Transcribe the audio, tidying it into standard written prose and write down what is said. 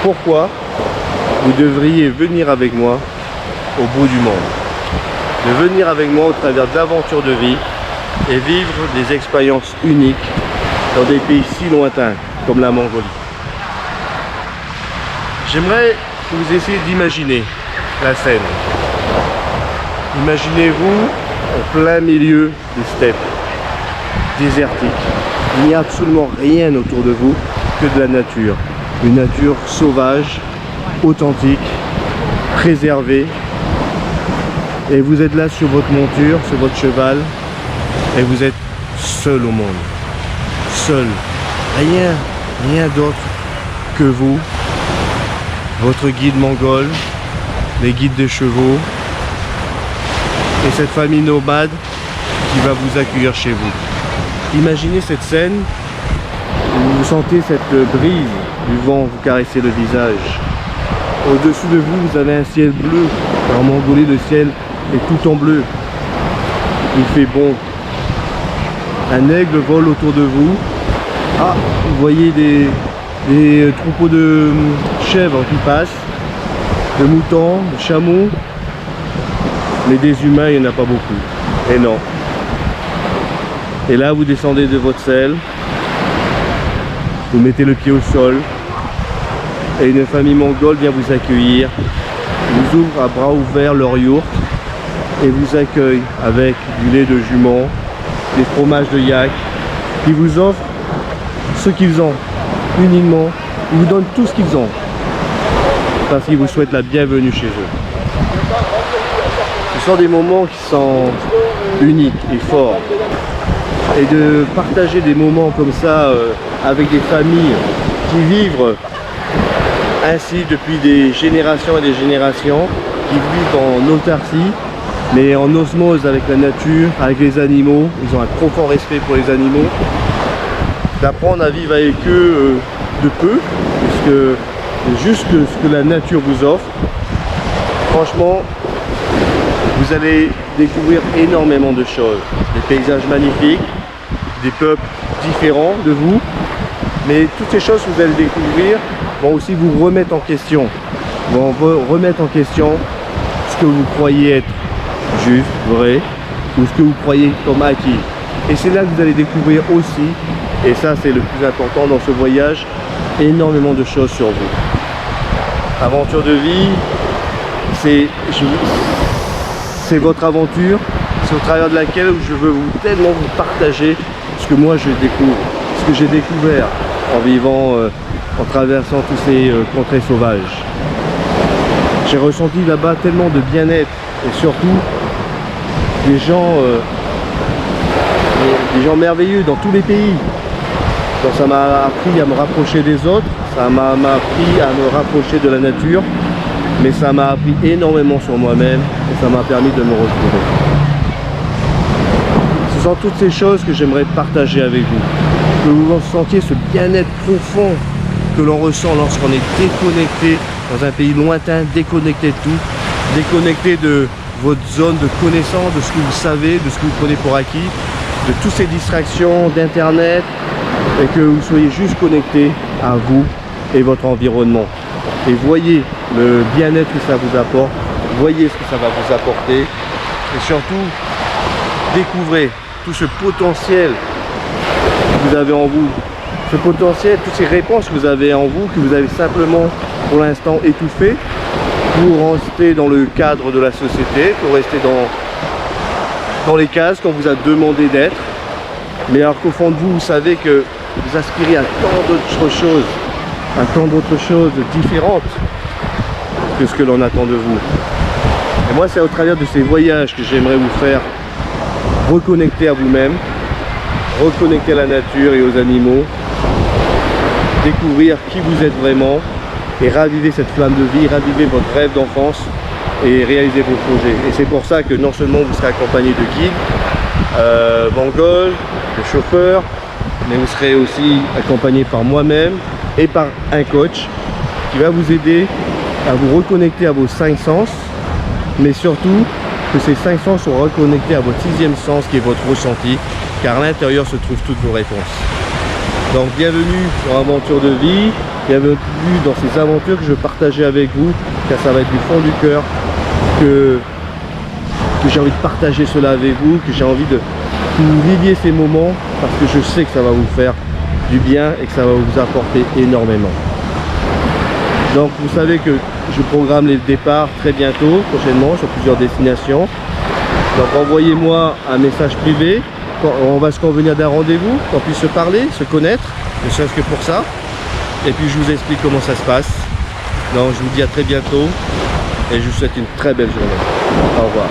pourquoi vous devriez venir avec moi au bout du monde. De venir avec moi au travers d'aventures de vie et vivre des expériences uniques dans des pays si lointains comme la Mongolie. J'aimerais que vous essayiez d'imaginer la scène. Imaginez-vous en plein milieu des steppes désertiques. Il n'y a absolument rien autour de vous que de la nature. Une nature sauvage, authentique, préservée. Et vous êtes là sur votre monture, sur votre cheval, et vous êtes seul au monde. Seul. Rien d'autre que vous, votre guide mongol, les guides de chevaux, et cette famille nomade qui va vous accueillir chez vous. Imaginez cette scène où vous sentez cette brise du vent vous caresser le visage. Au-dessus de vous, vous avez un ciel bleu. En Mongolie, le ciel est tout en bleu. Il fait bon. Un aigle vole autour de vous. Ah, vous voyez des troupeaux de chèvres qui passent, de moutons, de chameaux. Mais des humains, il n'y en a pas beaucoup. Et non. Et là, vous descendez de votre selle. Vous mettez le pied au sol. Et une famille mongole vient vous accueillir. Vous ouvre à bras ouverts leur yourte. Et vous accueille avec du lait de jument, des fromages de yak. Ils vous offrent ce qu'ils ont, uniquement. Ils vous donnent tout ce qu'ils ont. Parce qu'ils vous souhaitent la bienvenue chez eux. Ce sont des moments qui sont uniques et forts. Et de partager des moments comme ça avec des familles qui vivent ainsi depuis des générations et des générations, qui vivent en autarcie, mais en osmose avec la nature, avec les animaux. Ils ont un profond respect pour les animaux. D'apprendre à vivre avec eux de peu, puisque juste ce que la nature vous offre. Franchement, vous allez découvrir énormément de choses. Des paysages magnifiques, des peuples différents de vous. Mais toutes ces choses que vous allez découvrir vont aussi vous remettre en question. Vont remettre en question ce que vous croyez être juste, vrai, ou ce que vous croyez comme acquis. Et c'est là que vous allez découvrir aussi, et ça c'est le plus important dans ce voyage, énormément de choses sur vous. Aventure de vie, c'est votre aventure, c'est au travers de laquelle je veux tellement vous partager ce que moi je découvre, ce que j'ai découvert en vivant, en traversant tous ces contrées sauvages. J'ai ressenti là-bas tellement de bien-être et surtout des gens merveilleux dans tous les pays. Donc ça m'a appris à me rapprocher des autres, ça m'a appris à me rapprocher de la nature, mais ça m'a appris énormément sur moi-même et ça m'a permis de me retrouver. Ce sont toutes ces choses que j'aimerais partager avec vous, que vous sentiez ce bien-être profond que l'on ressent lorsqu'on est déconnecté dans un pays lointain, déconnecté de tout, déconnecté de votre zone de connaissance, de ce que vous savez, de ce que vous prenez pour acquis, de toutes ces distractions d'internet, et que vous soyez juste connecté à vous et votre environnement. Et voyez le bien-être que ça vous apporte, voyez ce que ça va vous apporter, et surtout découvrez tout ce potentiel que vous avez en vous, ce potentiel, toutes ces réponses que vous avez en vous, que vous avez simplement pour l'instant étouffées, pour rester dans le cadre de la société, pour rester dans les cases qu'on vous a demandé d'être, mais alors qu'au fond de vous, vous savez que vous aspirez à tant d'autres choses différentes que ce que l'on attend de vous. Et moi, c'est au travers de ces voyages que j'aimerais vous faire reconnecter à vous-même, reconnecter à la nature et aux animaux, découvrir qui vous êtes vraiment et raviver cette flamme de vie, raviver votre rêve d'enfance et réaliser vos projets. Et c'est pour ça que non seulement vous serez accompagné de guides mongols, de chauffeurs, mais vous serez aussi accompagné par moi-même et par un coach qui va vous aider à vous reconnecter à vos 5 sens, mais surtout que ces 5 sens sont reconnectés à votre 6e sens qui est votre ressenti, car à l'intérieur se trouvent toutes vos réponses. Donc bienvenue sur Aventure de vie, bienvenue dans ces aventures que je veux partager avec vous, car ça va être du fond du cœur que j'ai envie de partager cela avec vous, que j'ai envie de vous viviez ces moments, parce que je sais que ça va vous faire du bien et que ça va vous apporter énormément. Donc vous savez que je programme les départs très bientôt, prochainement, sur plusieurs destinations. Donc envoyez-moi un message privé, on va se convenir d'un rendez-vous, qu'on puisse se parler, se connaître, ne serait-ce que pour ça. Et puis je vous explique comment ça se passe. Donc je vous dis à très bientôt et je vous souhaite une très belle journée. Au revoir.